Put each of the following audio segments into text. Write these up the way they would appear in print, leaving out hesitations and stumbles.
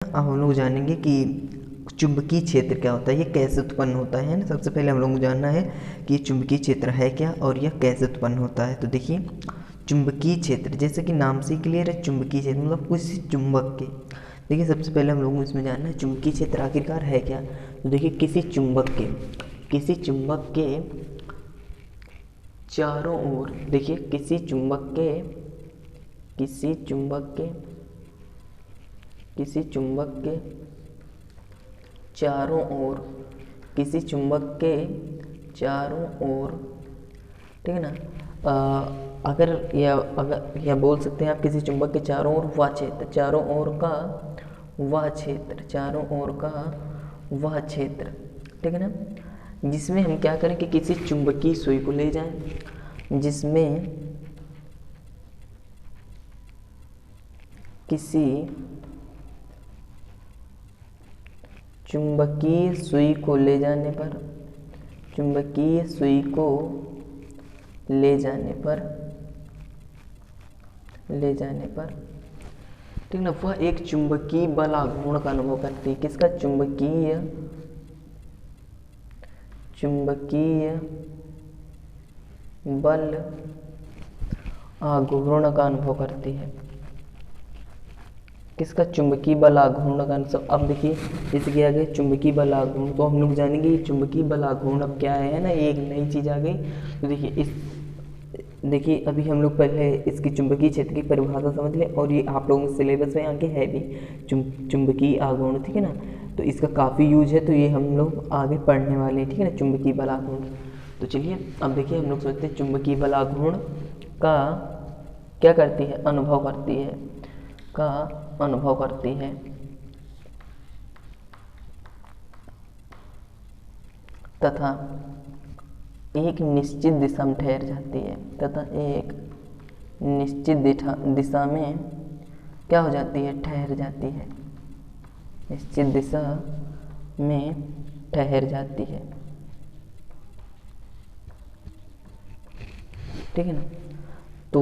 अब हम लोग जानेंगे कि चुंबकीय क्षेत्र क्या होता है, ये कैसे उत्पन्न होता है ना। सबसे पहले हम लोग को जानना है कि चुंबकीय क्षेत्र है क्या और यह कैसे उत्पन्न होता है। तो देखिए चुंबकीय क्षेत्र जैसे कि नाम से क्लियर है, चुंबकीय क्षेत्र मतलब किसी चुंबक के। देखिए सबसे पहले हम लोगों को इसमें जानना है चुंबकीय क्षेत्र आखिरकार है क्या। तो देखिए किसी चुंबक के चारों ओर, देखिए किसी चुंबक के चारों ओर, ठीक है ना। अगर यह बोल सकते हैं आप किसी चुंबक के चारों ओर वह क्षेत्र, ठीक है ना, जिसमें हम क्या करें कि किसी चुंबकीय सुई को ले जाएं, चुंबकीय सुई को ले जाने पर, ठीक ना, वह एक चुंबकीय बल आघूर्ण का अनुभव करती है। किसका? चुंबकीय बल आघूर्ण का अनुभव करती है। किसका? चुंबकीय बल आघूर्ण का अनुभव। अब देखिए जैसे कि आ गया चुंबकीय बल आघूर्ण, तो हम लोग जानेंगे चुंबकीय बल आघूर्ण अब क्या है ना, एक नई चीज आ गई। तो देखिए अभी हम लोग पहले इसकी चुंबकीय क्षेत्र की परिभाषा समझ लें, और ये आप लोगों के सिलेबस में आगे है भी चुंबकीय आघूर्ण, ठीक है ना। तो इसका काफ़ी यूज है, तो ये हम लोग आगे पढ़ने वाले हैं, ठीक है ना, चुंबकीय बल आघूर्ण। तो चलिए अब देखिए हम लोग सोचते हैं चुंबकीय बल आघूर्ण का क्या करती है, अनुभव करती है तथा एक निश्चित दिशा में ठहर जाती है, दिशा में क्या हो जाती है, ठहर जाती है, निश्चित दिशा में ठहर जाती है, ठीक है ना। तो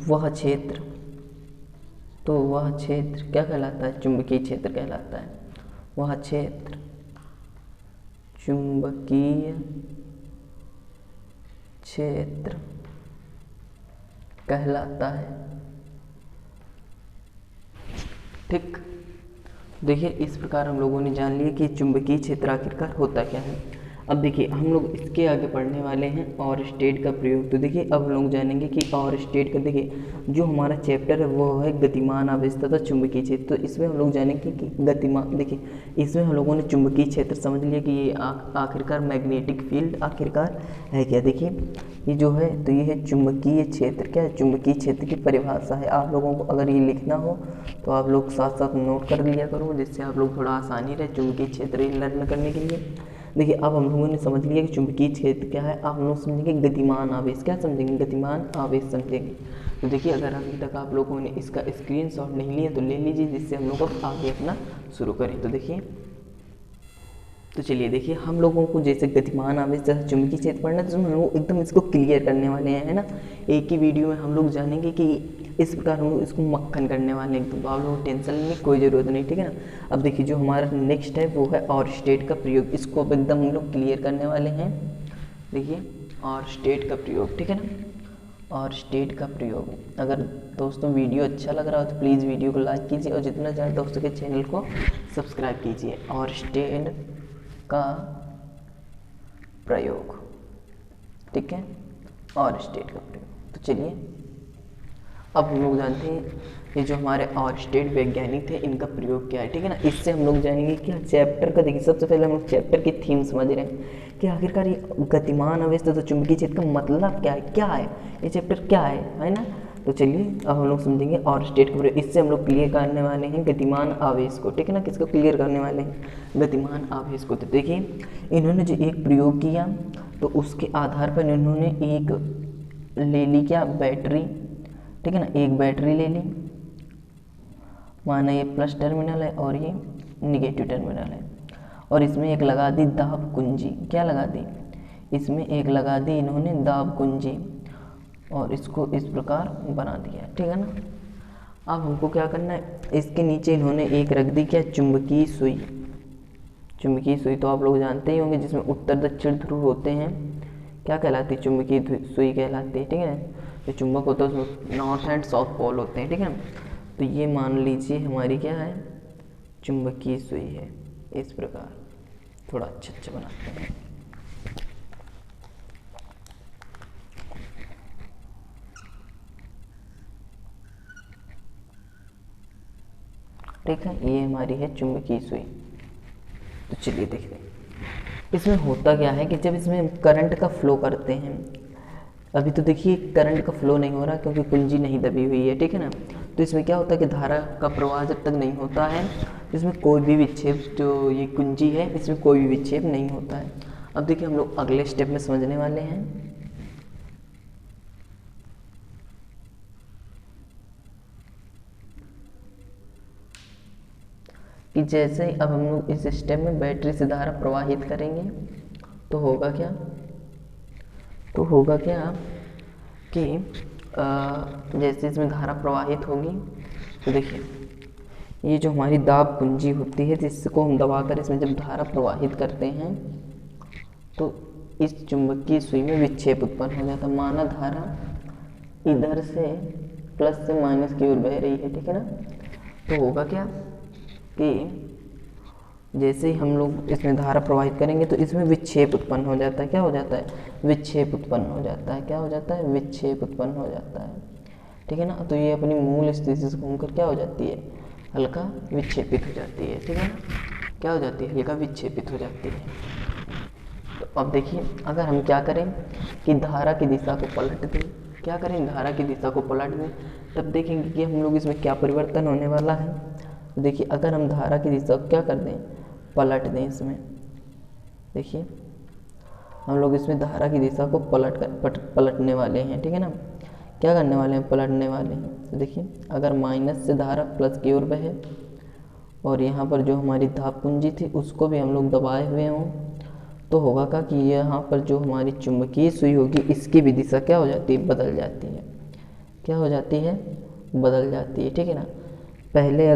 वह क्षेत्र क्या कहलाता है? चुंबकीय क्षेत्र कहलाता है। वह क्षेत्र चुंबकीय क्षेत्र कहलाता है, ठीक। देखिए इस प्रकार हम लोगों ने जान लिया कि चुंबकीय क्षेत्र आखिरकार होता क्या है। अब देखिए हम लोग इसके आगे पढ़ने वाले हैं और स्टेट का प्रयोग। तो देखिए अब हम लोग जानेंगे कि और स्टेट का, देखिए जो हमारा चैप्टर है वो है गतिमान आवेश तथा चुंबकीय क्षेत्र। तो इसमें हम लोग जानेंगे कि गतिमान, देखिए इसमें हम लोगों ने चुंबकीय क्षेत्र समझ लिया कि ये आखिरकार मैग्नेटिक फील्ड आखिरकार है क्या। देखिए ये जो है, तो ये है चुंबकीय क्षेत्र। क्या है? चुंबकीय क्षेत्र की परिभाषा है। आप लोगों को अगर ये लिखना हो तो आप लोग साथ साथ नोट कर लिया करो, जिससे आप लोग थोड़ा आसानी रहे चुंबकीय क्षेत्र लर्न करने के लिए। देखिए अब हम लोगों ने समझ लिया कि चुंबकीय क्षेत्र क्या है। अब हम लोग समझेंगे गतिमान आवेश। क्या समझेंगे? गतिमान आवेश समझेंगे। तो देखिए अगर अभी तक आप लोगों ने इसका स्क्रीनशॉट नहीं लिया तो ले लीजिए, जिससे हम लोग अब आगे अपना शुरू करें। तो देखिए, तो चलिए देखिए हम लोगों को जैसे गतिमान आवेश जैसे चुंबकीय क्षेत्र पढ़ना है, तो हम लोग एकदम इसको क्लियर करने वाले हैं, है ना। एक ही वीडियो में हम लोग जानेंगे कि इस प्रकार हम लोग इसको मक्खन करने वाले हैं, तो आप लोगों को टेंशन लेने की कोई ज़रूरत नहीं, ठीक है ना। अब देखिए जो हमारा नेक्स्ट है वो है और स्टेट का प्रयोग। इसको अब एकदम हम लोग क्लियर करने वाले हैं। देखिए और स्टेट का प्रयोग, ठीक है ना, और स्टेट का प्रयोग। अगर दोस्तों वीडियो अच्छा लग रहा हो तो प्लीज़ वीडियो को लाइक कीजिए और जितना ज़्यादा दोस्तों के चैनल को सब्सक्राइब कीजिए। और स्टेट का प्रयोग, ठीक है, और स्टेट का प्रयोग। तो चलिए अब हम लोग जानते हैं ये जो हमारे और स्टेट वैज्ञानिक थे इनका प्रयोग क्या है, ठीक है ना। इससे हम लोग जानेंगे कि चैप्टर का, देखिए सबसे पहले हम लोग चैप्टर की थीम समझ रहे हैं कि आखिरकार ये गतिमान आवेश तो चुंबकीय क्षेत्र का मतलब क्या है, ये चैप्टर क्या है ना। तो चलिए अब हम लोग समझेंगे और स्टेट का प्रयोग। इससे हम लोग क्लियर करने वाले हैं गतिमान आवेश को, ठीक है ना। किसको क्लियर करने वाले हैं? गतिमान आवेश को। तो देखिए इन्होंने जो एक प्रयोग किया तो उसके आधार पर इन्होंने एक ले ली, क्या, बैटरी, ठीक है ना। एक बैटरी ले ली, माना ये प्लस टर्मिनल है और ये निगेटिव टर्मिनल है, और इसमें एक लगा दी दाब कुंजी। क्या लगा दी? इसमें एक लगा दी इन्होंने दाब कुंजी, और इसको इस प्रकार बना दिया, ठीक है ना। अब हमको क्या करना है, इसके नीचे इन्होंने एक रख दी क्या, चुंबकीय सुई। चुंबकीय सुई तो आप लोग जानते ही होंगे, जिसमें उत्तर दक्षिण ध्रुव होते हैं, क्या कहलाती है, चुंबकीय सुई कहलाती है, ठीक है। जो चुंबक होता है उसमें नॉर्थ एंड साउथ पोल होते हैं, ठीक है। तो ये मान लीजिए हमारी क्या है, चुंबकीय सुई है। इस प्रकार थोड़ा अच्छा बनाते हैं। ठीक है, ये हमारी है चुंबकीय सुई। तो चलिए देखते हैं इसमें होता क्या है कि जब इसमें करंट का फ्लो करते हैं, अभी तो देखिए करंट का फ्लो नहीं हो रहा क्योंकि कुंजी नहीं दबी हुई है, ठीक है ना। तो इसमें क्या होता है कि धारा का प्रवाह जब तक नहीं होता है, इसमें कोई भी विक्षेप, जो ये कुंजी है इसमें कोई भी विक्षेप नहीं होता है। अब देखिए हम लोग अगले स्टेप में समझने वाले हैं कि जैसे अब हम लोग इस स्टेप में बैटरी से धारा प्रवाहित करेंगे तो होगा क्या, कि जैसे इसमें धारा प्रवाहित होगी तो देखिए ये जो हमारी दाब कुंजी होती है, जिसको हम दबाकर इसमें जब धारा प्रवाहित करते हैं तो इस चुंबकीय सुई में विक्षेप उत्पन्न हो जाता है। माना धारा इधर से प्लस से माइनस की ओर बह रही है, ठीक है ना। तो होगा क्या कि जैसे ही हम लोग इसमें धारा प्रवाहित करेंगे तो इसमें विक्षेप उत्पन्न हो जाता है। क्या हो जाता है, विक्षेप उत्पन्न हो जाता है। क्या हो जाता है, विक्षेप उत्पन्न हो जाता है, ठीक है ना। तो ये अपनी मूल स्थिति से घूमकर क्या हो जाती है, हल्का विक्षेपित हो जाती है, ठीक है ना। क्या हो जाती है, हल्का विक्षेपित हो जाती है। तो अब देखिए अगर हम क्या करें कि धारा की दिशा को पलट दें, क्या करें, धारा की दिशा को पलट दें, तब देखेंगे कि हम लोग इसमें क्या परिवर्तन होने वाला है। तो देखिए अगर हम धारा की दिशा को क्या कर दें, पलट दें, इसमें देखिए हम लोग इसमें धारा की दिशा को पलटने वाले हैं, ठीक है ना। क्या करने वाले हैं, पलटने वाले हैं। तो देखिए अगर माइनस से धारा प्लस की ओर बहे और यहाँ पर जो हमारी दाब कुंजी थी उसको भी हम लोग दबाए हुए हों, तो होगा क्या कि यहाँ पर जो हमारी चुंबकीय सुई होगी इसकी भी दिशा क्या हो जाती है, बदल जाती है। क्या हो जाती है, बदल जाती है, ठीक है ना। पहले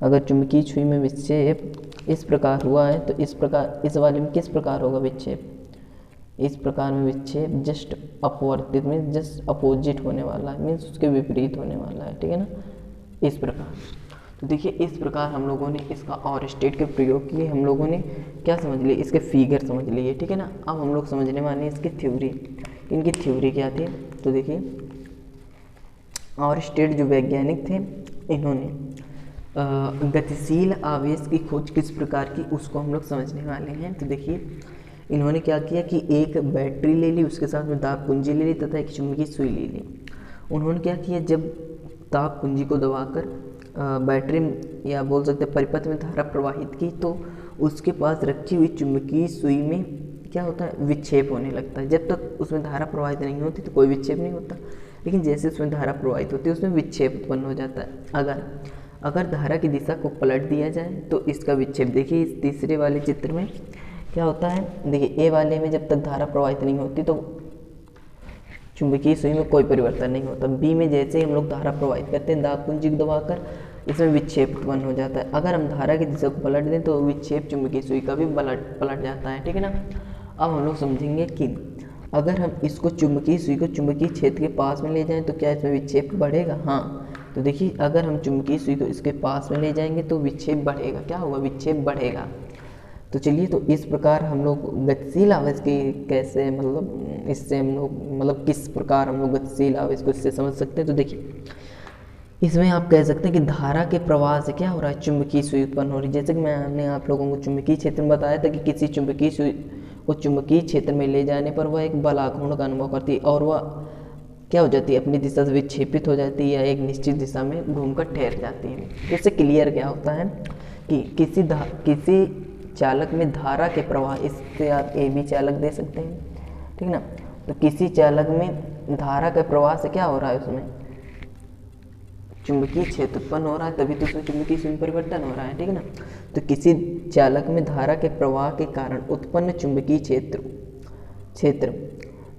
अगर चुंबकीय सुई में विक्षेप इस प्रकार हुआ है तो इस प्रकार इस वाले में किस प्रकार होगा विक्षेप, इस प्रकार में विक्षेप जस्ट अपवर्तित में जस्ट अपोजिट होने वाला है, मीन्स उसके विपरीत होने वाला है, ठीक है ना, इस प्रकार। तो देखिए इस प्रकार हम लोगों ने इसका और स्टेट के प्रयोग किए, हम लोगों ने क्या समझ लिए, इसके फिगर समझ लिए, ठीक है ना। अब हम लोग समझने वाले हैं इसकी थ्योरी। इनकी थ्योरी क्या थी, तो देखिए और स्टेट जो वैज्ञानिक थे इन्होंने गतिशील आवेश की खोज किस प्रकार की उसको हम लोग समझने वाले हैं। तो देखिए इन्होंने क्या किया कि एक बैटरी ले ली, उसके साथ में दाब कुंजी ले ली तथा एक चुंबकीय सुई ले ली। उन्होंने क्या किया, जब दाब कुंजी को दबाकर बैटरी या बोल सकते हैं परिपथ में धारा प्रवाहित की तो उसके पास रखी हुई चुंबकीय सुई में क्या होता है, विक्षेप होने लगता है। जब तक उसमें धारा प्रवाहित नहीं होती तो कोई विक्षेप नहीं होता, लेकिन जैसे उसमें धारा प्रवाहित होती है उसमें विक्षेप उत्पन्न हो जाता है। अगर धारा की दिशा को पलट दिया जाए तो इसका विक्षेप देखिए इस तीसरे वाले चित्र में क्या होता है। देखिए ए वाले में जब तक धारा प्रवाहित नहीं होती तो चुंबकीय सुई में कोई परिवर्तन नहीं होता। बी में जैसे ही हम लोग धारा प्रवाहित करते हैं दाब कुंजी को दबाकर, इसमें विक्षेप उत्पन्न हो जाता है। अगर हम धारा की दिशा को पलट दें तो विक्षेप चुंबकीय सुई का भी पलट जाता है, ठीक है ना। अब हम लोग समझेंगे कि अगर हम इसको चुंबकीय सुई को चुंबकीय क्षेत्र के पास में ले जाएं तो क्या इसमें विक्षेप बढ़ेगा, हाँ। तो देखिए अगर हम चुंबकीय सुई को इसके पास में ले जाएंगे तो विक्षेप बढ़ेगा। क्या होगा, विक्षेप बढ़ेगा। तो चलिए तो इस प्रकार हम लोग गतिशील आवेश की कैसे मतलब इससे हम लोग मतलब किस प्रकार हम लोग गतिशील आवेश को इससे समझ सकते हैं। तो देखिए इसमें आप कह सकते हैं कि धारा के प्रवाह से क्या हो रहा है, चुंबकीय सुई उत्पन्न हो रही है। जैसे कि मैंने आप लोगों को चुंबकीय क्षेत्र में बताया था कि किसी चुंबकीय सुई को चुंबकीय क्षेत्र में ले जाने पर वह एक बलाघूर्ण का अनुभव करती है और वह क्या हो जाती है, अपनी दिशा से विक्षेपित हो जाती है या एक निश्चित दिशा में घूमकर ठहर जाती है। तो इससे क्लियर क्या होता है कि किसी चालक में धारा के प्रवाह, इससे आप ए बी चालक दे सकते हैं, ठीक है ना। तो किसी चालक में धारा के प्रवाह से क्या हो रहा है, उसमें चुंबकीय क्षेत्र उत्पन्न हो रहा है, तभी तो उसमें चुंबकीय सुई में परिवर्तन हो रहा है, ठीक है ना। तो किसी चालक में धारा के प्रवाह के कारण उत्पन्न चुंबकीय क्षेत्र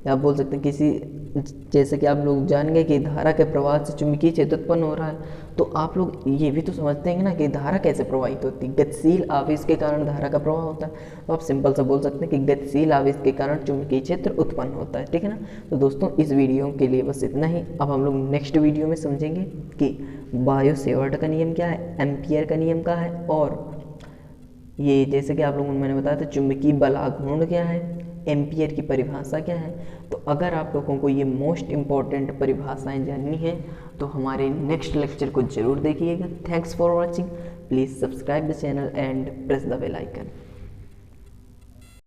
या बोल सकते हैं किसी जैसे कि आप लोग जान गए कि धारा के प्रवाह से चुंबकीय क्षेत्र उत्पन्न हो रहा है, तो आप लोग ये भी तो समझते हैं ना कि धारा कैसे प्रवाहित होती है। गतिशील आवेश के कारण धारा का प्रवाह होता है, तो आप सिंपल सा बोल सकते हैं कि गतिशील आवेश के कारण चुंबकीय क्षेत्र उत्पन्न होता है, ठीक है ना। तो दोस्तों इस वीडियो के लिए बस इतना ही। अब हम लोग नेक्स्ट वीडियो में समझेंगे कि बायो सेवर्ट का नियम क्या है, एम्पियर का नियम क्या है, और ये जैसे कि आप लोगों ने मैंने बताया था चुंबकीय बल आघूर्ण क्या है, एम्पियर की परिभाषा क्या है। तो अगर आप लोगों को ये मोस्ट इम्पॉर्टेंट परिभाषाएं जाननी है तो हमारे नेक्स्ट लेक्चर को जरूर देखिएगा। Thanks for watching, please subscribe the channel and press the bell icon.